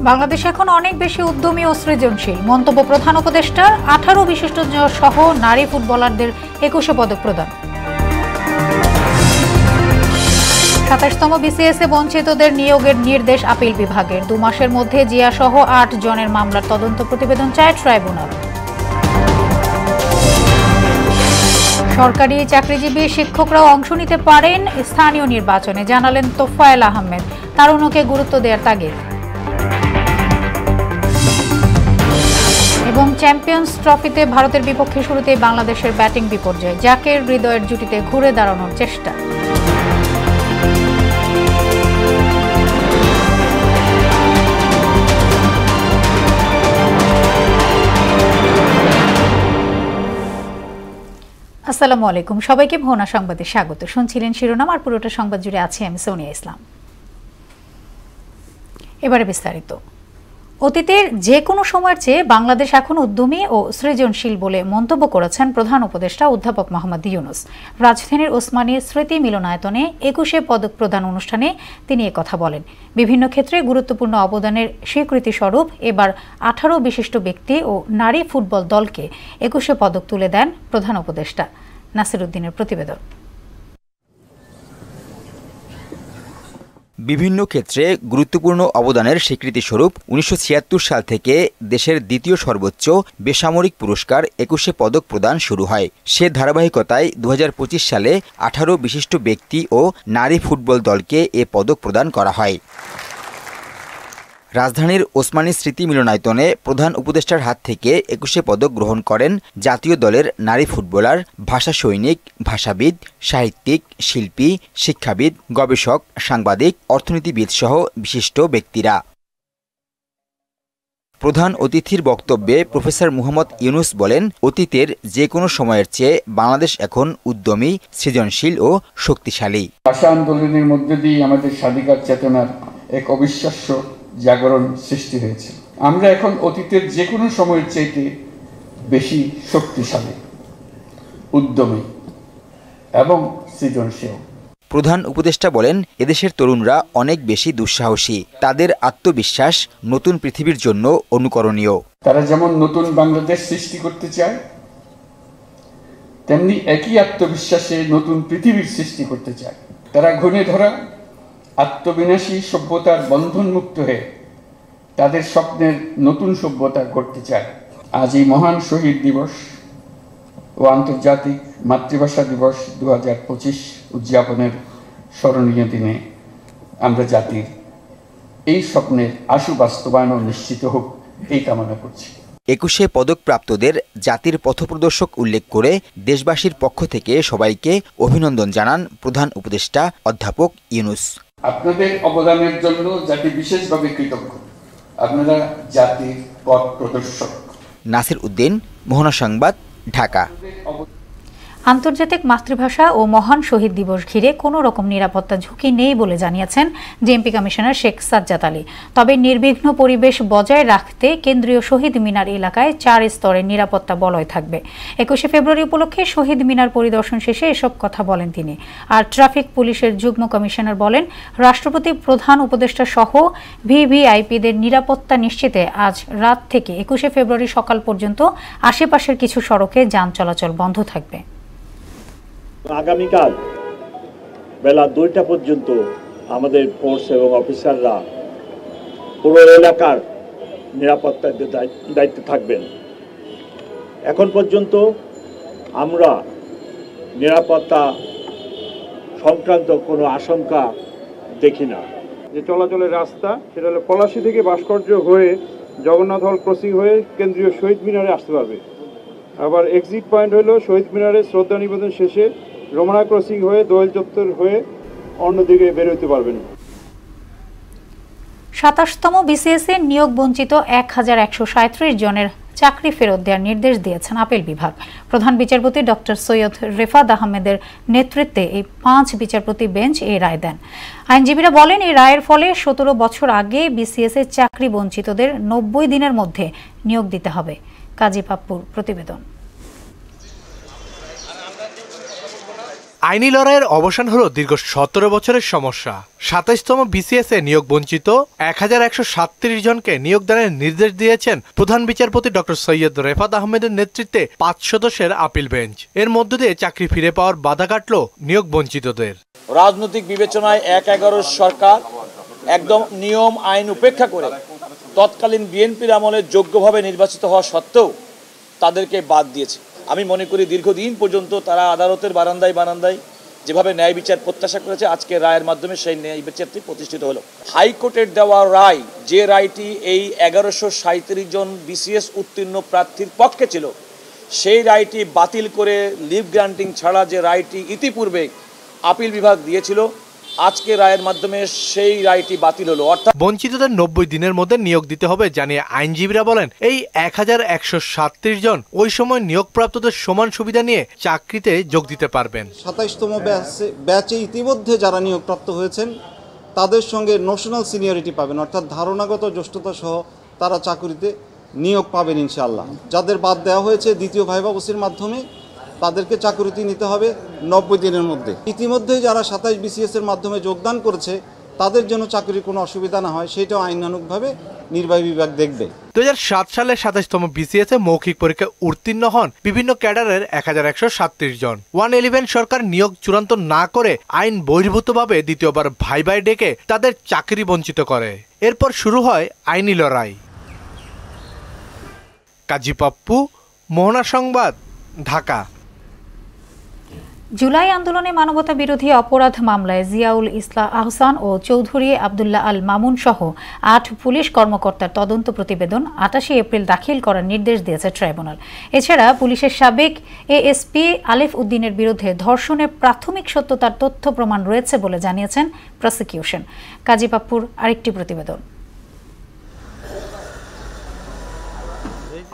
বাংলাদেশ এখন অনেক বেশি উদ্যমী ও সৃজনশীল মন্তব্য প্রধান উপদেষ্টার। 18 বিশিষ্ট সহ নারী ফুটবলারদের 21 পদক প্রদান। 27তম বিসিএসে বঞ্চিতদের নিয়োগের নির্দেশ আপিল বিভাগের। 2 মাসের মধ্যে জিয়া সহ 8 জনের মামলার তদন্ত প্রতিবেদন চায় ট্রাইব্যুনাল। সরকারি চাকরিজীবী শিক্ষকরাও অংশ নিতে পারেন স্থানীয় নির্বাচনে, জানালেন তোফায়েল আহমেদ। তারুণ্যকে গুরুত্ব দেওয়ার তাগিদ। এবং চ্যাম্পিয়ন্স ট্রফিতে ভারতের বিপক্ষে শুরুতে বাংলাদেশের ব্যাটিং বিপর্যয়, জাকের হৃদয়ের জুটিতে ঘুরে দাঁড়ানোর চেষ্টা। আসসালামু আলাইকুম, সবাইকে ভোনা সংবাদে স্বাগত। শুনছিলেন শিরোনাম, আর পুরোটা সংবাদ জুড়ে আছে আমি সোনিয়া ইসলাম। এবারে বিস্তারিত। অতীতের যে কোনো সময়ের চেয়ে বাংলাদেশ এখন উদ্যমী ও সৃজনশীল বলে মন্তব্য করেছেন প্রধান উপদেষ্টা অধ্যাপক মোহাম্মদ ইউনূস। রাজধানীর ওসমানী স্মৃতি মিলনায়তনে 21 পদক প্রদান অনুষ্ঠানে তিনি একথা বলেন। বিভিন্ন ক্ষেত্রে গুরুত্বপূর্ণ অবদানের স্বীকৃতি স্বরূপ এবার 18 বিশিষ্ট ব্যক্তি ও নারী ফুটবল দলকে 21 পদক তুলে দেন প্রধান উপদেষ্টা। নাসির উদ্দিনের প্রতিবেদন। বিভিন্ন ক্ষেত্রে গুরুত্বপূর্ণ অবদানের স্বীকৃতিস্বরূপ 1976 সাল থেকে দেশের দ্বিতীয় সর্বোচ্চ বেসামরিক পুরস্কার 21 পদক প্রদান শুরু হয়। সে ধারাবাহিকতায় 2025 সালে 18 বিশিষ্ট ব্যক্তি ও নারী ফুটবল দলকে এ পদক প্রদান করা হয়। রাজধানীর ওসমানী স্মৃতি মিলনায়তনে প্রধান উপদেষ্টার হাত থেকে 21 পদক গ্রহণ করেন জাতীয় দলের নারী ফুটবলার, ভাষা সৈনিক, ভাষাবিদ, সাহিত্যিক, শিল্পী, শিক্ষাবিদ, গবেষক, সাংবাদিক, অর্থনীতিবিদ সহ বিশিষ্ট ব্যক্তিরা। প্রধান অতিথির বক্তব্যে প্রফেসর মোহাম্মদ ইউনূস বলেন, অতীতের যে কোনো সময়ের চেয়ে বাংলাদেশ এখন উদ্যমী, সৃজনশীল ও শক্তিশালী। ভাষা আন্দোলনের মধ্যে দিয়ে আমাদের স্বাধিকার চেতনার এক অবিশ্বাস্য জাগরণ সৃষ্টি হয়েছে। আমরা এখন অতীতের যে কোনো সময়ের চাইতে বেশি শক্তিশালী, উদ্যমী এবং সৃজনশীল। প্রধান উপদেষ্টা বলেন, এদেশের তরুণরা অনেক বেশি দুঃসাহসী। তাদের আত্মবিশ্বাস নতুন পৃথিবীর জন্য অনুকরণীয়। তারা যেমন নতুন বাংলাদেশ সৃষ্টি করতে চায়, তেমনি একই আত্মবিশ্বাসে নতুন পৃথিবীর সৃষ্টি করতে চায়। তারা ঘুণে ধরা আত্মবিনাশী সভ্যতার বন্ধনমুক্ত হয়ে তাদের স্বপ্নের নতুন সভ্যতা গড়তে চায়। আজ এই মহান শহীদ দিবস ও আন্তর্জাতিক মাতৃভাষা দিবস 2025 উদযাপনের স্মরণীয় দিনে আমরা জাতির এই স্বপ্নের আশু বাস্তবায়ন নিশ্চিত হোক, এই কামনা করছি। 21 পদকপ্রাপ্তদের জাতির পথপ্রদর্শক উল্লেখ করে দেশবাসীর পক্ষ থেকে সবাইকে অভিনন্দন জানান প্রধান উপদেষ্টা অধ্যাপক ইউনূস। আপনাদের অবদানের জন্য জাতি বিশেষভাবে কৃতজ্ঞ। আপনারা জাতির পথ প্রদর্শক। নাসির উদ্দিন, মোহনা সংবাদ, ঢাকা। আন্তর্জাতিক মাতৃভাষা ও মহান শহীদ দিবস ঘিরে কোনো রকম নিরাপত্তা ঝুঁকি নেই বলে জানিয়েছেন জেএমপি কমিশনার শেখ সাজ্জাদ আলী। তবে নির্বিঘ্ন পরিবেশ বজায় রাখতে কেন্দ্রীয় শহীদ মিনার এলাকায় 4 স্তরের নিরাপত্তা বলয় থাকবে। 21 ফেব্রুয়ারি উপলক্ষে শহীদ মিনার পরিদর্শন শেষে এসব কথা বলেন তিনি। আর ট্রাফিক পুলিশের যুগ্ম কমিশনার বলেন, রাষ্ট্রপতি, প্রধান উপদেষ্টা সহ ভিভিআইপিদের নিরাপত্তা নিশ্চিতে আজ রাত থেকে 21 ফেব্রুয়ারি সকাল পর্যন্ত আশেপাশের কিছু সড়কে যান চলাচল বন্ধ থাকবে। আগামীকাল বেলা 2টা পর্যন্ত আমাদের ফোর্স এবং অফিসাররা পুরো এলাকার নিরাপত্তার দায়িত্বে থাকবেন। এখন পর্যন্ত আমরা নিরাপত্তা সংক্রান্ত কোনো আশঙ্কা দেখি না। যে চলাচলের রাস্তা সেটা হলো পলাশী থেকে ভাস্কর্য হয়ে জগন্নাথ হল ক্রসিং হয়ে কেন্দ্রীয় শহীদ মিনারে আসতে পারবে। আবার এক্সিট পয়েন্ট হলো শহীদ মিনারে শ্রদ্ধা নিবেদন শেষে রমনা ক্রসিং হয়ে দোয়েল চত্বর হয়ে অন্যদিকে বের হতে পারবেন। 27তম বিসিএসে নিয়োগ বঞ্চিত 1137 জনের চাকরি ফেরত দেওয়ার নির্দেশ দিয়েছেন আপিল বিভাগ। প্রধান বিচারপতি ডক্টর সৈয়দ রেফাত আহমেদের নেতৃত্বে এই 5 বিচারপতি বেঞ্চ এই রায় দেন। আইনজীবীরা বলেন, এই রায়ের ফলে 17 বছর আগে বিসিএসে চাকরি বঞ্চিতদের 90 দিনের মধ্যে নিয়োগ দিতে হবে। কাজী পাপ্পুর প্রতিবেদন। আইনি লড়াইয়ের অবসান হলো দীর্ঘ 17 বছরের সমস্যা। 27তম বিসিএস এ নিয়োগ বঞ্চিত 1137 জনকে নিয়োগদানের নির্দেশ দিয়েছেন প্রধান বিচারপতি ডক্টর সৈয়দ রেফাত আহমেদের নেতৃত্বে 5 সদস্যের আপিল বেঞ্চ। এর মধ্য দিয়ে চাকরি ফিরে পাওয়ার বাধা কাটল নিয়োগ বঞ্চিতদের। রাজনৈতিক বিবেচনায় 1/11 সরকার একদম নিয়ম আইন উপেক্ষা করে তৎকালীন বিএনপির আমলে যোগ্যভাবে নির্বাচিত হওয়া সত্ত্বেও তাদেরকে বাদ দিয়েছে। আমি মনে করি দীর্ঘদিন পর্যন্ত তারা আদালতের বারান্দায় যেভাবে ন্যায় বিচার প্রত্যাশা করেছে, আজকে রায়ের মাধ্যমে সেই ন্যায় বিচারটি প্রতিষ্ঠিত হলো। হাইকোর্টের দেওয়া রায়, যে রায়টি এই 1137 জন বিসিএস উত্তীর্ণ প্রার্থীর পক্ষে ছিল, সেই রায়টি বাতিল করে লিভ গ্রান্টিং ছাড়া যে রায়টি ইতিপূর্বে আপিল বিভাগ দিয়েছিল, আজকে রায়ের মাধ্যমে সেই রায়টি বাতিল হলো। অর্থাৎ বঞ্চিতদের 90 দিনের মধ্যে নিয়োগ দিতে হবে জানিয়ে আইনজীবীরা বলেন, এই 1137 জন ওই সময় নিয়োগপ্রাপ্তদের সমান সুবিধা নিয়ে চাকরিতে যোগ দিতে পারবেন। 27তম ব্যাচে ইতিমধ্যে যারা নিয়োগপ্রাপ্ত হয়েছেন তাদের সঙ্গে নোশনাল সিনিয়রিটি পাবেন, অর্থাৎ ধারণাগত জ্যেষ্ঠতা সহ তারা চাকরিতে নিয়োগ পাবেন ইনশাআল্লাহ। যাদের বাদ দেওয়া হয়েছে দ্বিতীয় ভাইবা বসির মাধ্যমে, তাদেরকে চাকরিতে নিতে হবে 90 দিনের মধ্যে। ইতিমধ্যে যারা 27 বিসিএস এর মাধ্যমে যোগদান করেছে তাদের জন্য চাকরির কোনো অসুবিধা না হয়, সেটাও আইনানুগভাবে নির্বাহী বিভাগ দেখবে। 2007 সালে 27তম বিসিএস এ মৌখিক পরীক্ষায় উত্তীর্ণ হন বিভিন্ন ক্যাডারের 1137 জন। 111 সরকার নিয়োগ চূড়ান্ত না করে আইন বহির্ভূতভাবে দ্বিতীয়বার ভাইভায় ডেকে তাদের চাকরি বঞ্চিত করে। এরপর শুরু হয় আইনি লড়াই। কাজী পাপ্পু, মোহনা সংবাদ, ঢাকা। জুলাই আন্দোলনে মানবতা বিরোধী অপরাধ মামলায় জিয়াউল ইসলাম আহসান ও চৌধুরী আব্দুল্লাহ আল মামুন সহ 8 পুলিশ কর্মকর্তার তদন্ত প্রতিবেদন 28 এপ্রিল দাখিল করার নির্দেশ দিয়েছে ট্রাইব্যুনাল। এছাড়া পুলিশের সাবেক এএসপি আলিফ উদ্দিনের বিরুদ্ধে ধর্ষণের প্রাথমিক সত্যতার তথ্য প্রমাণ রয়েছে বলে জানিয়েছেন প্রসিকিউশন। কাজী পাপ্পুর আরেকটি প্রতিবেদন।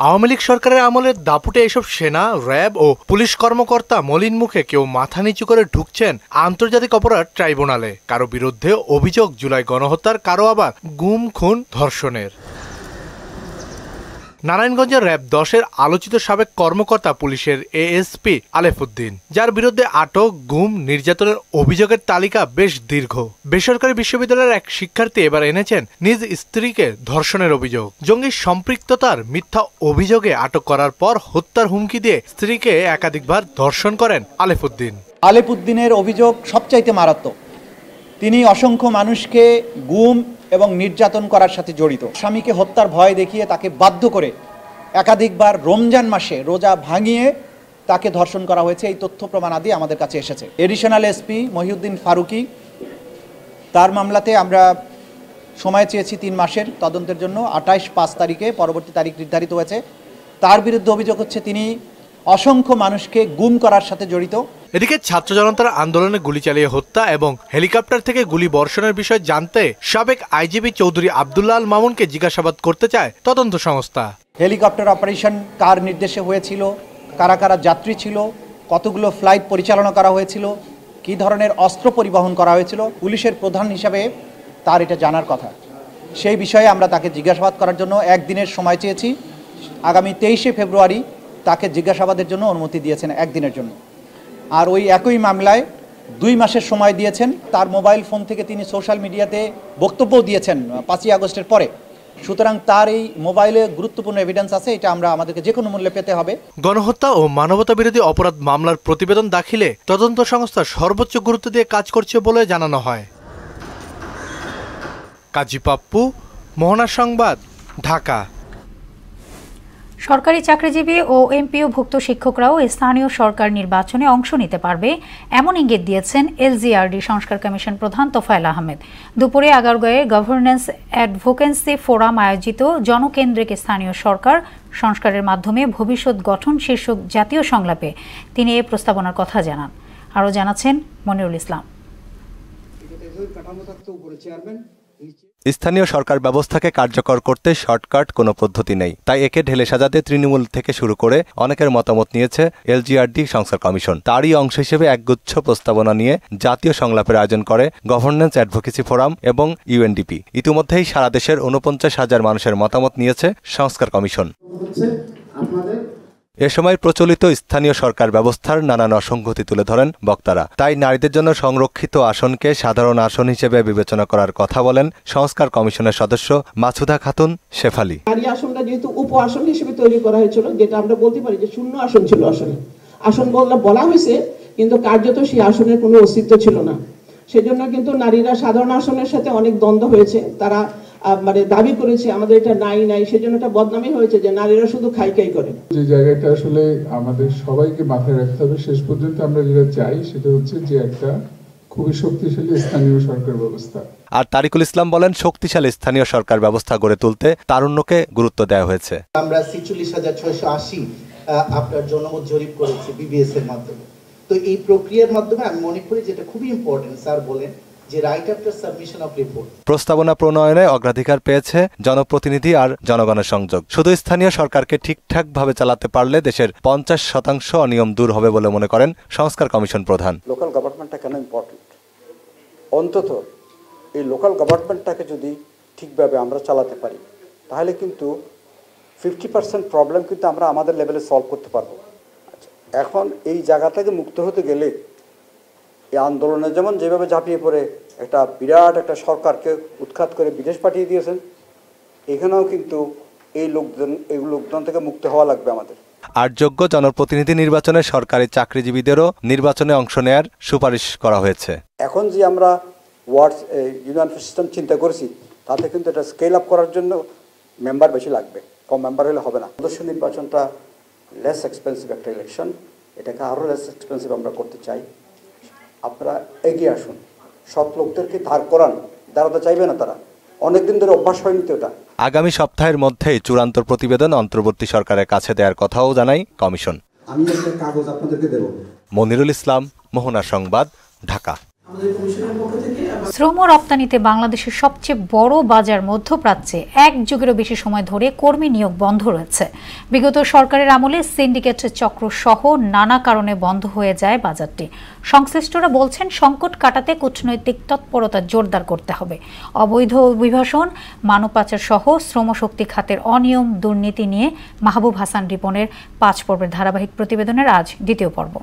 আওয়ামী লীগ সরকারের আমলের দাপুটে এসব সেনা, র্যাব ও পুলিশ কর্মকর্তা মলিন মুখে কেউ মাথা নিচু করে ঢুকছেন আন্তর্জাতিক অপরাধ ট্রাইব্যুনালে। কারো বিরুদ্ধে অভিযোগ জুলাই গণহত্যার, কারো আবার গুম, খুন, ধর্ষণের। নারায়ণগঞ্জের র্যাব 10-এর আলোচিত সাবেক কর্মকর্তা পুলিশের এএসপি আলিফ উদ্দিন, যার বিরুদ্ধে আটক, গুম, নির্যাতনের অভিযোগের তালিকা বেশ দীর্ঘ। বেসরকারি বিশ্ববিদ্যালয়ের এক শিক্ষার্থী এবার এনেছেন নিজ স্ত্রীকে ধর্ষণের অভিযোগ। জঙ্গি সম্পৃক্ততার মিথ্যা অভিযোগে আটক করার পর হত্যার হুমকি দিয়ে স্ত্রীকে একাধিকবার ধর্ষণ করেন আলিফ উদ্দিন। আলিফ উদ্দিনের অভিযোগ সবচাইতে মারাত্মক। তিনি অসংখ্য মানুষকে গুম এবং নির্যাতন করার সাথে জড়িত। স্বামীকে হত্যার ভয় দেখিয়ে তাকে বাধ্য করে একাধিকবার রমজান মাসে রোজা ভাঙিয়ে তাকে ধর্ষণ করা হয়েছে। এই তথ্য প্রমাণ আদি আমাদের কাছে এসেছে। এডিশনাল এসপি মহিউদ্দিন ফারুকি, তার মামলাতে আমরা সময় চেয়েছি 3 মাসের তদন্তের জন্য। 28/5 তারিখে পরবর্তী তারিখ নির্ধারিত হয়েছে। তার বিরুদ্ধে অভিযোগ হচ্ছে তিনি অসংখ্য মানুষকে গুম করার সাথে জড়িত। এদিকে ছাত্র জনতার আন্দোলনে গুলি চালিয়ে হত্যা এবং হেলিকপ্টার থেকে গুলি বর্ষণের বিষয় জানতে সাবেক আইজিপি চৌধুরী আব্দুল্লাহ আল মামুনকে জিজ্ঞাসাবাদ করতে চায় তদন্ত সংস্থা। হেলিকপ্টার অপারেশন কার নির্দেশে হয়েছিল, কারা কারা যাত্রী ছিল, কতগুলো ফ্লাইট পরিচালনা করা হয়েছিল, কী ধরনের অস্ত্র পরিবহন করা হয়েছিল, পুলিশের প্রধান হিসাবে তার এটা জানার কথা। সেই বিষয়ে আমরা তাকে জিজ্ঞাসাবাদ করার জন্য 1 দিনের সময় চেয়েছি। আগামী 23শে ফেব্রুয়ারি তাকে জিজ্ঞাসাবাদের জন্য অনুমতি দিয়েছেন 1 দিনের জন্য। আর ওই একই মামলায় 2 মাসের সময় দিয়েছেন। তার মোবাইল ফোন থেকে তিনি সোশ্যাল মিডিয়াতে বক্তব্য দিয়েছেন 5ই আগস্টের পরে। সুতরাং তার এই মোবাইলে গুরুত্বপূর্ণ এভিডেন্স আছে, এটা আমরা আমাদেরকে যে কোনো মূল্যে পেতে হবে। গণহত্যা ও মানবতা বিরোধী অপরাধ মামলার প্রতিবেদন দাখিলে তদন্ত সংস্থা সর্বোচ্চ গুরুত্ব দিয়ে কাজ করছে বলে জানানো হয়। কাজী পাপ্পু, মোহনা সংবাদ, ঢাকা। সরকারি চাকরিজীবী ও এমপিওভুক্ত শিক্ষকরাও স্থানীয় সরকার নির্বাচনে অংশ নিতে পারবে এমন ইঙ্গিত দিয়েছেন এলজিআরডি সংস্কার কমিশন প্রধান তোফায়েল আহমেদ। দুপুরে আগারগাঁয়ে গভর্নেন্স অ্যাডভোকেসি ফোরাম আয়োজিত জনকেন্দ্রিক স্থানীয় সরকার সংস্কারের মাধ্যমে ভবিষ্যৎ গঠন শীর্ষক জাতীয় সংলাপে তিনি এই প্রস্তাবনার কথা জানান। আরও জানাচ্ছেন মনিরুল ইসলাম। স্থানীয় সরকার ব্যবস্থাকে কার্যকর করতে শর্টকাট কোনো পদ্ধতি নেই, তাই একে ঢেলে সাজাতে তৃণমূল থেকে শুরু করে অনেকের মতামত নিয়েছে এলজিআরডি সংস্কার কমিশন। তারই অংশ হিসেবে একগুচ্ছ প্রস্তাবনা নিয়ে জাতীয় সংলাপের আয়োজন করে গভর্নেন্স অ্যাডভোকেসি ফোরাম এবং ইউএনডিপি। ইতিমধ্যেই সারা দেশের 49,000 মানুষের মতামত নিয়েছে সংস্কার কমিশন। এ সময় প্রচলিত স্থানীয় সরকার ব্যবস্থার নানান অসঙ্গতি তুলে ধরেন বক্তারা। তাই নারীদের জন্য সংরক্ষিত আসনকে সাধারণ আসন হিসেবে বিবেচনা করার কথা বলেন সংস্কার কমিশনের সদস্য মাছুদা খাতুন শেফালি। নারী আসনটা যেহেতু উপ আসন হিসেবে তৈরি করা হয়েছিল, যেটা আমরা বলতে পারি যে শূন্য আসন ছিল, আসন বলা হয়েছে কিন্তু কার্যত সেই আসনের কোনো অস্তিত্ব ছিল না। সেজন্য কিন্তু নারীরা সাধারণ আসনের সাথে অনেক দ্বন্দ্ব হয়েছে। তারা দাবি করেছে আমাদের এটা নাই, সেজন্য এটা বদনামি হয়েছে যে নারীরা শুধু খাই করে। যে জায়গাটা আসলে আমাদের সবাইকে মাথায় রাখতে হবে, শেষ পর্যন্ত আমরা যেটা চাই সেটা হচ্ছে যে একটা খুবই শক্তিশালী স্থানীয় সরকার ব্যবস্থা। আর তারিকুল ইসলাম বলেন, শক্তিশালী স্থানীয় সরকার ব্যবস্থা গড়ে তুলতে তারুণ্যকে গুরুত্ব দেওয়া হয়েছে। আমরা ৪৬,৬৮০ আপনার জনমত জরিপ করেছি বিবিএস এর মাধ্যমে। তো এই প্রক্রিয়ার মাধ্যমে আমি মনে করি যেটা খুবই ইম্পর্টেন্ট, স্যার বলেন যে right after submission of report. প্রস্তাবনা প্রণয়নে অগ্রাধিকার পেয়েছে জনপ্রতিনিধি আর জনগণের সংযোগ। শুধু স্থানীয় সরকারকে ঠিকঠাকভাবে চালাতে পারলে দেশের ৫০% অনিয়ম দূর হবে বলে মনে করেন সংস্কার কমিশন প্রধান। লোকাল গভর্নমেন্টটা কেন ইম্পর্টেন্ট? অন্তত এই লোকাল গভর্নমেন্টটাকে যদি ঠিকভাবে আমরা চালাতে পারি তাহলে কিন্তু 50% প্রবলেম কিন্তু আমরা আমাদের লেভেলে সলভ করতে পারবো। এখন এই জায়গা থেকে মুক্ত হতে গেলে এই আন্দোলনে যেমন যেভাবে ঝাঁপিয়ে পড়ে একটা বিরাট একটা সরকারকে উৎখাত করে বিদেশ পাঠিয়ে দিয়েছেন, এখানেও কিন্তু এই লোকজন থেকে মুক্ত হওয়া লাগবে আমাদের। আর যোগ্য জনপ্রতিনিধি নির্বাচনে সরকারি চাকরিজীবীদেরও নির্বাচনে অংশ নেয়ার সুপারিশ করা হয়েছে। এখন যে আমরা ওয়ার্ড ইউনিয়ন সিস্টেম চিন্তা করেছি তাতে কিন্তু এটা স্কেল আপ করার জন্য মেম্বার বেশি লাগবে, কম মেম্বার হলে হবে না। সদস্য নির্বাচনটা লেস এক্সপেন্সিভ একটা ইলেকশন, এটাকে আরও লেস এক্সপেন্সিভ আমরা করতে চাই। আপনারা এগিয়ে আসুন, সব লোকদেরকে ধার করান, দাঁড়াতে চাইবে না তারা, অনেকদিন ধরে অভ্যাস হয়নি তো এটা। আগামী সপ্তাহের মধ্যেই চূড়ান্ত প্রতিবেদন অন্তর্বর্তী সরকারের কাছে দেওয়ার কথাও জানায় কমিশন। আমি একটা কাগজ আপনাদেরকে দেব। মনিরুল ইসলাম, মোহনা সংবাদ, ঢাকা। শ্রম রপ্তানিতে বাংলাদেশের সবচেয়ে বড় বাজার মধ্যপ্রাচ্যে এক যুগেরও বেশি সময় ধরে কর্মী নিয়োগ বন্ধ রয়েছে। বিগত সরকারের আমলে সিন্ডিকেট চক্র সহ নানা কারণে বন্ধ হয়ে যায় বাজারটি। সংশ্লিষ্টরা বলছেন, সংকট কাটাতে কূটনৈতিক তৎপরতা জোরদার করতে হবে। অবৈধ অভিবাসন, মানব পাচার সহ শ্রমশক্তি খাতের অনিয়ম দুর্নীতি নিয়ে মাহবুব হাসান রিপনের ৫ পর্বের ধারাবাহিক প্রতিবেদনের আজ দ্বিতীয় পর্ব।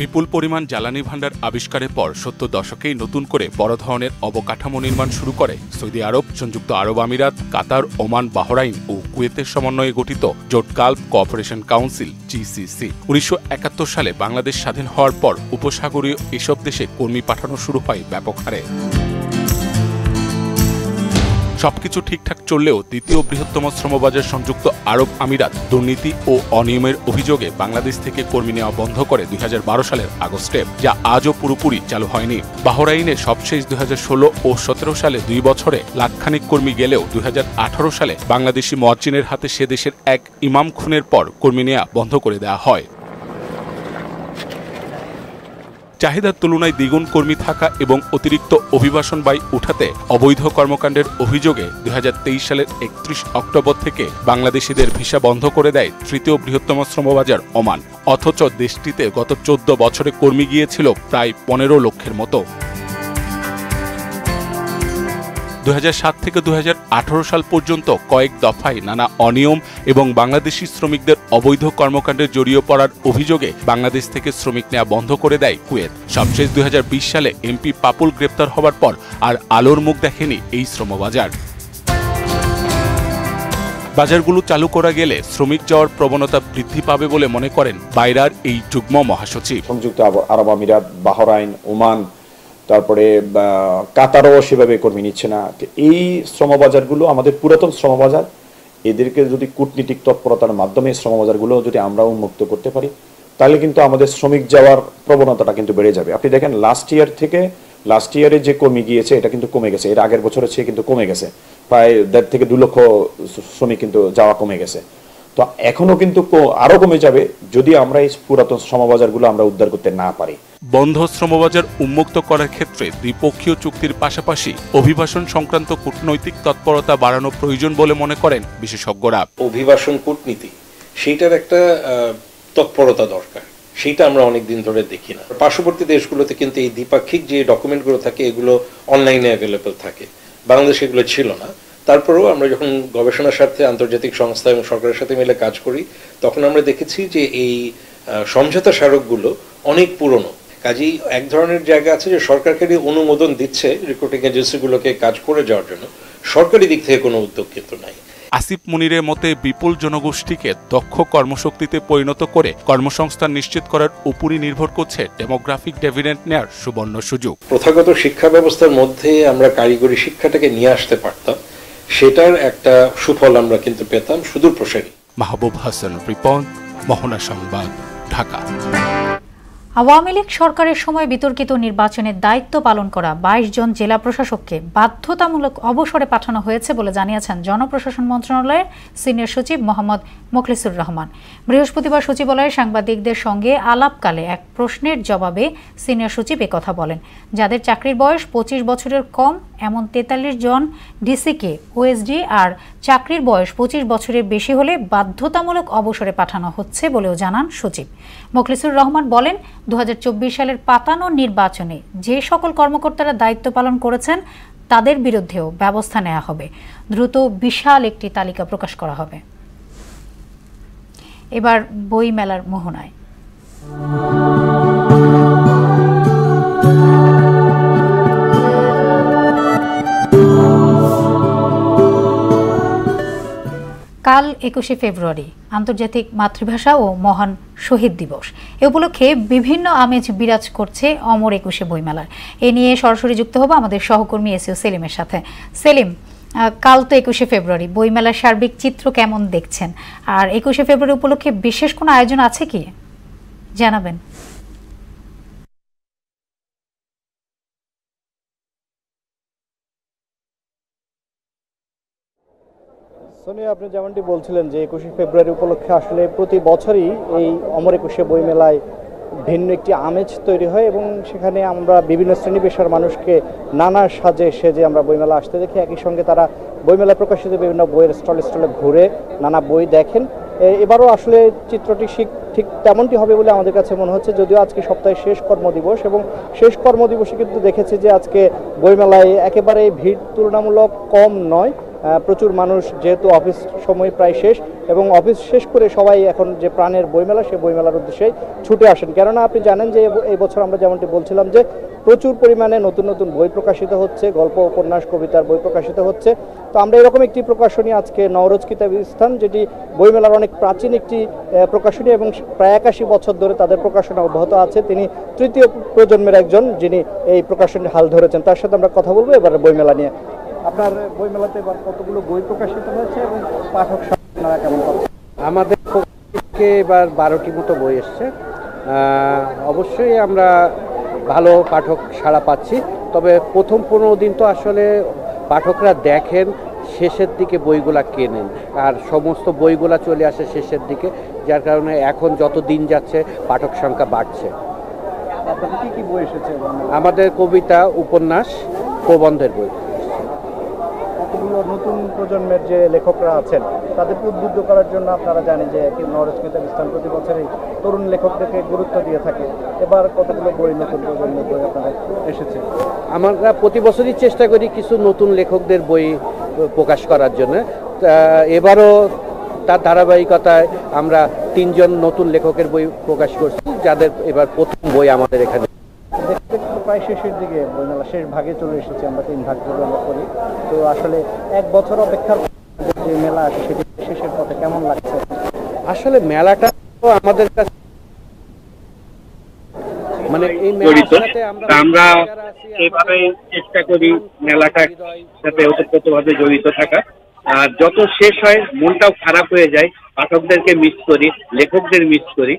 বিপুল পরিমাণ জ্বালানি ভাণ্ডার আবিষ্কারের পর ৭০ দশকেই নতুন করে বড় ধরনের অবকাঠামো নির্মাণ শুরু করে সৌদি আরব, সংযুক্ত আরব আমিরাত, কাতার, ওমান, বাহরাইন ও কুয়েতের সমন্বয়ে গঠিত জোট গালফ কোঅপারেশন কাউন্সিল GCC। ১৯৭১ সালে বাংলাদেশ স্বাধীন হওয়ার পর উপসাগরীয় এসব দেশে কর্মী পাঠানো শুরু হয় ব্যাপক হারে। সবকিছু ঠিকঠাক চললেও দ্বিতীয় বৃহত্তম শ্রমবাজার সংযুক্ত আরব আমিরাত দুর্নীতি ও অনিয়মের অভিযোগে বাংলাদেশ থেকে কর্মী নেওয়া বন্ধ করে ২০১২ সালের আগস্টে, যা আজও পুরোপুরি চালু হয়নি। বাহরাইনে সবশেষ ২০১৬ ও ১৭ সালে ২ বছরে লাখখানিক কর্মী গেলেও ২০১৮ সালে বাংলাদেশি মুয়াজ্জিনের হাতে সে দেশের এক ইমাম খুনের পর কর্মী নেওয়া বন্ধ করে দেওয়া হয়। চাহিদার তুলনায় দ্বিগুণ কর্মী থাকা এবং অতিরিক্ত অভিবাসন ব্যয় উঠাতে অবৈধ কর্মকাণ্ডের অভিযোগে ২০২৩ সালের ৩১ অক্টোবর থেকে বাংলাদেশিদের ভিসা বন্ধ করে দেয় তৃতীয় বৃহত্তম শ্রমবাজার ওমান। অথচ দেশটিতে গত ১৪ বছরে কর্মী গিয়েছিল প্রায় ১৫ লক্ষের মতো। ২০০৭ থেকে ২০১৮ সাল পর্যন্ত কয়েক দফায় নানা অনিয়ম এবং বাংলাদেশি শ্রমিকদের অবৈধ কর্মকাণ্ডে জড়িয়ে পড়ার অভিযোগে বাংলাদেশ থেকে শ্রমিক নেওয়া বন্ধ করে দেয় কুয়েত। সবশেষ ২০২০ সালে এমপি পাপুল গ্রেপ্তার হবার পর আর আলোর মুখ দেখেনি এই শ্রমবাজার। বাজারগুলো চালু করা গেলে শ্রমিক যাওয়ার প্রবণতা বৃদ্ধি পাবে বলে মনে করেন বাইরার এই যুগ্ম মহাসচিব। সংযুক্ত আরব আমিরাত, বাহরাইন, ওমান, তারপরে কাতারও সেভাবে কর্মী নিচ্ছে না। এই শ্রমবাজারগুলো আমাদের পুরাতন শ্রমবাজার, এদেরকে যদি কূটনীতিক তৎপরতার মাধ্যমে শ্রমবাজারগুলো যদি আমরা উন্মুক্ত করতে পারি তাহলে কিন্তু আমাদের শ্রমিক যাওয়ার প্রবণতাটা কিন্তু বেড়ে যাবে। আপনি দেখেন লাস্ট ইয়ারে যে কর্মী গিয়েছে এটা কিন্তু কমে গেছে, এর আগের বছরের চেয়ে কিন্তু কমে গেছে, প্রায় ১.৫ থেকে ২ লক্ষ শ্রমিক কিন্তু যাওয়া কমে গেছে। তো এখনো কিন্তু আরো কমে যাবে যদি আমরা এই পুরাতন শ্রমবাজারগুলো আমরা উদ্ধার করতে না পারি। বন্ধ শ্রমবাজার উন্মুক্ত করার ক্ষেত্রে দ্বিপক্ষীয় চুক্তির পাশাপাশি অভিবাসন সংক্রান্ত কূটনৈতিক তৎপরতা বাড়ানো প্রয়োজন বলে মনে করেন বিশেষজ্ঞরা। অভিবাসন কূটনীতি সেইটার একটা তৎপরতা দরকার, সেইটা আমরা অনেকদিন ধরে দেখি না। পার্শ্ববর্তী দেশগুলোতে কিন্তু এই দ্বিপাক্ষিক যে ডকুমেন্টগুলো থাকে এগুলো অনলাইনে অ্যাভেলেবল থাকে, বাংলাদেশে এগুলো ছিল না। তারপরেও আমরা যখন গবেষণার স্বার্থে আন্তর্জাতিক সংস্থা এবং সরকারের সাথে মিলে কাজ করি, তখন আমরা দেখেছি যে এই সমঝোতা স্মারকগুলো অনেক পুরনো। কাজেই এক ধরনের জায়গা আছে যে সরকারকে অনুমোদন দিচ্ছে রিক্রুটিং এজেন্সিগুলোকে কাজ করে যাওয়ার জন্য, সরকারি দিক থেকে কোনো উদ্যোগ কিন্তু নাই। আসিফ মুনিরের মতে বিপুল জনগোষ্ঠীকে দক্ষ কর্মশক্তিতে পরিণত করে কর্মসংস্থান নিশ্চিত করার উপরই নির্ভর করছে ডেমোগ্রাফিক ডিভিডেন্ড নেয়ার সুবর্ণ সুযোগ। প্রথাগত শিক্ষা ব্যবস্থার মধ্যে আমরা কারিগরি শিক্ষাটাকে নিয়ে আসতে পারতাম, সেটার একটা সুফল আমরা কিন্তু পেতাম সুদূর প্রসারী। মাহবুব হাসান রিপন, মোহনা সংবাদ, ঢাকা। আওয়ামী লীগ সরকারের সময় বিতর্কিত নির্বাচনের দায়িত্ব পালন করা 22 জন জেলা প্রশাসককে বাধ্যতামূলক অবসরে পাঠানো হয়েছে বলে জানিয়েছেন জনপ্রশাসন মন্ত্রণালয়ের সিনিয়র সচিব মোহাম্মদ মোখলেসুর রহমান। বৃহস্পতিবার সচিবালয়ে সাংবাদিকদের সঙ্গে আলাপকালে এক প্রশ্নের জবাবে সিনিয়র সচিব একথা বলেন। যাদের চাকরির বয়স 25 বছরের কম এমন 43 জন ডিসিকে ওএসডি আর চাকরির বয়স 25 বছরের বেশি হলে বাধ্যতামূলক অবসরে পাঠানো হচ্ছে বলেও জানান সচিব। মোখলেসুর রহমান বলেন, 2024 সালের পাতানো নির্বাচনে যে সকল কর্মকর্তারা দায়িত্ব পালন করেছেন তাদের বিরুদ্ধেও ব্যবস্থা নেওয়া হবে। দ্রুত বিশাল একটি তালিকা প্রকাশ করা হবে। এবার বই মেলার মোহনায়। কাল 21শে ফেব্রুয়ারি আন্তর্জাতিক মাতৃভাষা ও মহান শহীদ দিবস। এ উপলক্ষে বিভিন্ন আমেজ বিরাজ করছে অমর 21শে বইমেলার। এ নিয়ে সরাসরি যুক্ত হব আমাদের সহকর্মী এসইও সেলিমের সাথে। সেলিম, কাল তো 21শে ফেব্রুয়ারি, বইমেলার সার্বিক চিত্র কেমন দেখছেন? আর 21শে ফেব্রুয়ারি উপলক্ষে বিশেষ কোনো আয়োজন আছে কি জানাবেন? সোনিয়া, আপনি যেমনটি বলছিলেন যে 21শে ফেব্রুয়ারি উপলক্ষে আসলে প্রতি বছরই এই অমর 21শে বইমেলায় ভিন্ন একটি আমেজ তৈরি হয় এবং সেখানে আমরা বিভিন্ন শ্রেণী পেশার মানুষকে নানা সাজে সেজে আমরা বইমেলা আসতে দেখি। একই সঙ্গে তারা বইমেলায় প্রকাশিত বিভিন্ন বইয়ের স্টলে ঘুরে নানা বই দেখেন। এবারও আসলে চিত্রটি ঠিক তেমনটি হবে বলে আমাদের কাছে মনে হচ্ছে, যদিও আজকে সপ্তাহের শেষ কর্মদিবস এবং শেষ কর্মদিবসে কিন্তু দেখেছি যে আজকে বইমেলায় একেবারে ভিড় তুলনামূলক কম নয়। প্রচুর মানুষ, যেহেতু অফিস সময় প্রায় শেষ এবং অফিস শেষ করে সবাই এখন যে প্রাণের বইমেলা, সেই বইমেলার উদ্দেশ্যে ছুটে আসেন। কেননা আপনি জানেন যে এই বছর আমরা যেমনটি বলছিলাম যে প্রচুর পরিমাণে নতুন নতুন বই প্রকাশিত হচ্ছে, গল্প, উপন্যাস, কবিতার বই প্রকাশিত হচ্ছে। তো আমরা এরকম একটি প্রকাশনী আজকে নওরোজ কিতাবিস্তান, যেটি বইমেলার অনেক প্রাচীন একটি প্রকাশনী এবং প্রায় 81 বছর ধরে তাদের প্রকাশনা অব্যাহত আছে। তিনি তৃতীয় প্রজন্মের একজন যিনি এই প্রকাশনী হাল ধরেছেন। তার সাথে আমরা কথা বলবো এবার বইমেলা নিয়ে। আপনার বইমেলাতে এবার কতগুলো বই প্রকাশিত হয়েছে এবং পাঠক আপনারা কেমন পাচ্ছেন? আমাদের পক্ষে এবার 12টি মতো বই এসছে। অবশ্যই আমরা ভালো পাঠক সাড়া পাচ্ছি, তবে প্রথম 15 দিন তো আসলে পাঠকরা দেখেন, শেষের দিকে বইগুলা কেনেন আর সমস্ত বইগুলা চলে আসে শেষের দিকে, যার কারণে এখন যত দিন যাচ্ছে পাঠক সংখ্যা বাড়ছে। আপনাদের কি কি বই এসেছে? আমাদের কবিতা, উপন্যাস, প্রবন্ধের বই। কতগুলো নতুন প্রজন্মের যে লেখকরা আছেন তাদেরকে উদ্বুদ্ধ করার জন্য আপনারা জানেন যে নওরোজ কিতাবিস্তান প্রতি বছরই তরুণ লেখকদেরকে গুরুত্ব দিয়ে থাকে। এবার কতগুলো বই নতুন প্রজন্মের বই আপনাদের এসেছে? আমরা প্রতি বছরই চেষ্টা করি কিছু নতুন লেখকদের বই প্রকাশ করার জন্য। এবারও তার ধারাবাহিকতায় আমরা 3 জন নতুন লেখকের বই প্রকাশ করছি, যাদের এবার প্রথম বই আমাদের এখানে। প্রায় শেষের দিকে বইমেলা শেষ ভাগে চলে এসেছি, আমরা 3 ভাগ ধরে আমরা করি। তো আসলে 1 বছর অপেক্ষার যে মেলা আছে সেটি শেষের পথে কেমন লাগছে? আসলে মেলাটা আমাদের কাছে মানে এই মেলাটাতে আমরা এইভাবে চেষ্টা করি মেলাটা সাথে ওতপ্রোতভাবে জড়িত থাকা। আর যত শেষ হয় মনটাও খারাপ হয়ে যায়, পাঠকদেরকে মিস করি, লেখকদের মিস করি।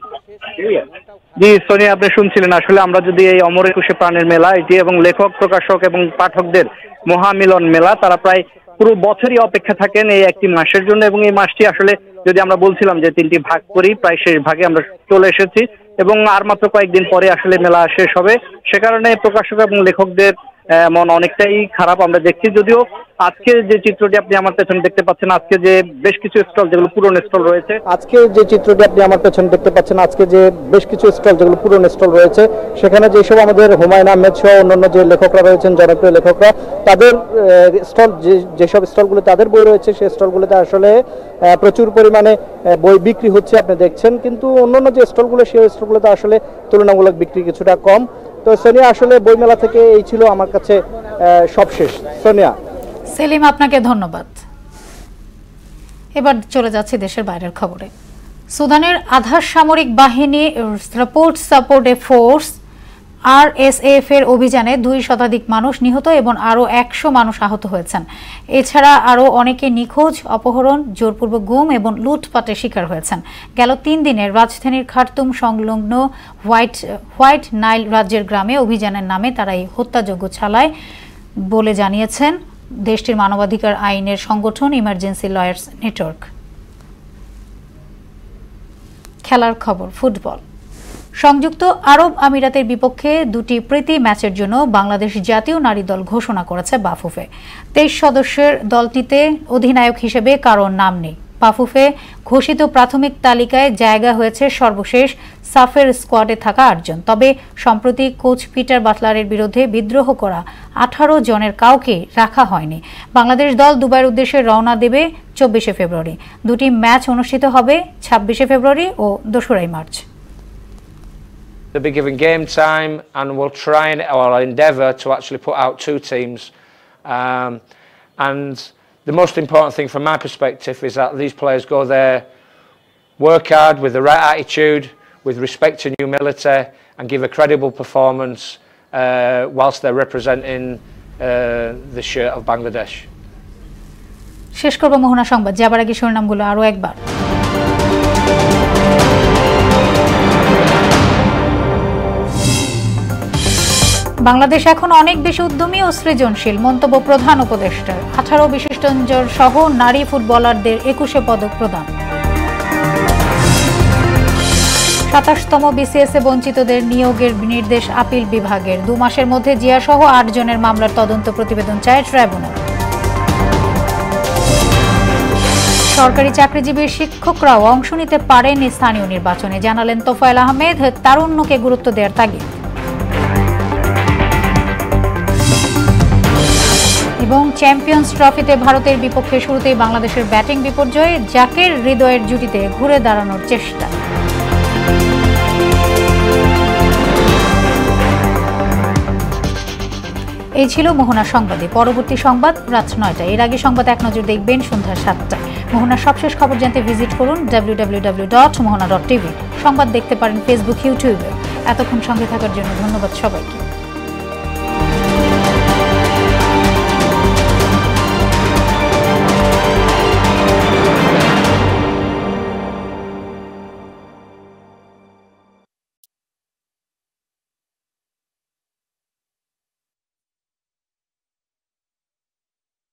জি সোনিয়া, আপনি শুনছিলেন আসলে আমরা যদি এই অমর 21শে প্রাণের মেলা এটি এবং লেখক, প্রকাশক এবং পাঠকদের মহামিলন মেলা, তারা প্রায় পুরো বছরই অপেক্ষা থাকেন এই একটি মাসের জন্য। এবং এই মাসটি আসলে যদি আমরা বলছিলাম যে 3টি ভাগ করি, প্রায় শেষ ভাগে আমরা চলে এসেছি এবং আর মাত্র কয়েকদিন পরে আসলে মেলা শেষ হবে। সে কারণে প্রকাশক এবং লেখকদের মন অনেকটাই খারাপ আমরা দেখছি। যদিও আজকে যে চিত্রটি আপনি আমার পেছনে দেখতে পাচ্ছেন, আজকে যে বেশ কিছু স্টল যেগুলো পুরনো স্টল রয়েছে, আজকে যে চিত্রটি আপনি আমার পেছনে দেখতে পাচ্ছেন, আজকে যে বেশ কিছু স্টল যেগুলো পুরনো স্টল রয়েছে, সেখানে যেসব আমাদের হুমায়ুন আহমেদ সহ অন্যান্য যে লেখকরা রয়েছেন, জনপ্রিয় লেখকরা, তাদের স্টল যেসব স্টলগুলো তাদের বই রয়েছে, সেই স্টলগুলোতে আসলে প্রচুর পরিমাণে বই বিক্রি হচ্ছে আপনি দেখছেন। কিন্তু অন্যান্য যে স্টলগুলো, সেই স্টলগুলোতে আসলে তুলনামূলক বিক্রি কিছুটা কম। তো সোনিয়া, আসলে বইমেলা থেকে এই ছিল আমার কাছে সবশেষ। সোনিয়া। সেলিম, আপনাকে ধন্যবাদ। এবার চলে যাচ্ছে দেশের বাইরের খবরে। সুদানের আধা সামরিক বাহিনী সাপোর্ট ফোর্স RSF এর অভিযানে 2 শতাধিক মানুষ নিহত এবং আরও 100 মানুষ আহত হয়েছেন। এছাড়া আরও অনেকে নিখোঁজ, অপহরণ, জোরপূর্বক গুম এবং লুটপাটের শিকার হয়েছেন। গেল 3 দিনের রাজধানীর খার্তুম সংলগ্ন হোয়াইট নাইল রাজ্যের গ্রামে অভিযানের নামে তারা এই হত্যাযজ্ঞ চালায় বলে জানিয়েছেন দেশটির মানবাধিকার আইনের সংগঠন ইমার্জেন্সি লয়ার্স নেটওয়ার্ক। খেলার খবর, ফুটবল। সংযুক্ত আরব আমিরাতের বিপক্ষে 2টি প্রীতি ম্যাচের জন্য বাংলাদেশ জাতীয় নারী দল ঘোষণা করেছে বাফুফে। 23 সদস্যের দলটিতে অধিনায়ক হিসেবে কারোর নাম নেই। বাফুফে ঘোষিত প্রাথমিক তালিকায় জায়গা হয়েছে সর্বশেষ সাফের স্কোয়াডে থাকা 8 জন। তবে সম্প্রতি কোচ পিটার বাটলারের বিরুদ্ধে বিদ্রোহ করা 18 জনের কাউকে রাখা হয়নি। বাংলাদেশ দল দুবাইয়ের উদ্দেশ্যে রওনা দেবে 24 ফেব্রুয়ারি। 2টি ম্যাচ অনুষ্ঠিত হবে 26 ফেব্রুয়ারি ও 2 March. They'll be given game time, and we'll try and endeavour to actually put out 2 teams. And the most important thing from my perspective is that these players go there, work hard with the right attitude, with respect and humility, and give a credible performance whilst they're representing the shirt of Bangladesh. শেষ করব মোহনা সংবাদ, যাবার আগে শিরোনামগুলো আরও একবার। বাংলাদেশ এখন অনেক বেশি উদ্যমী ও সৃজনশীল, মন্তব্য প্রধান উপদেষ্টার। 18 বিশিষ্টজন সহ নারী ফুটবলারদের 21 পদক প্রদান। 27তম BCS এ বঞ্চিতদের নিয়োগের নির্দেশ আপিল বিভাগের। 2 মাসের মধ্যে জিয়া সহ 8 জনের মামলার তদন্ত প্রতিবেদন চায় ট্রাইব্যুনাল। সরকারি চাকরিজীবী শিক্ষকরাও অংশ নিতে পারেন স্থানীয় নির্বাচনে, জানালেন তোফায়েল আহমেদ। তারুণ্যকে গুরুত্ব দেওয়ার তাগিদ। এবং চ্যাম্পিয়ন্স ট্রফিতে ভারতের বিপক্ষে শুরুতেই বাংলাদেশের ব্যাটিং বিপর্যয়ে, জাকের হৃদয়ের জুটিতে ঘুরে দাঁড়ানোর চেষ্টা। এই ছিল মোহনা সংবাদে। পরবর্তী সংবাদ রাত 9টায়। এর আগে সংবাদ এক নজর দেখবেন সন্ধ্যা 7টায়। মোহনার সবশেষ খবর জানতে ভিজিট করুন www.mohana.tv। সংবাদ দেখতে পারেন ফেসবুক, ইউটিউবে। এতক্ষণ সঙ্গে থাকার জন্য ধন্যবাদ সবাইকে।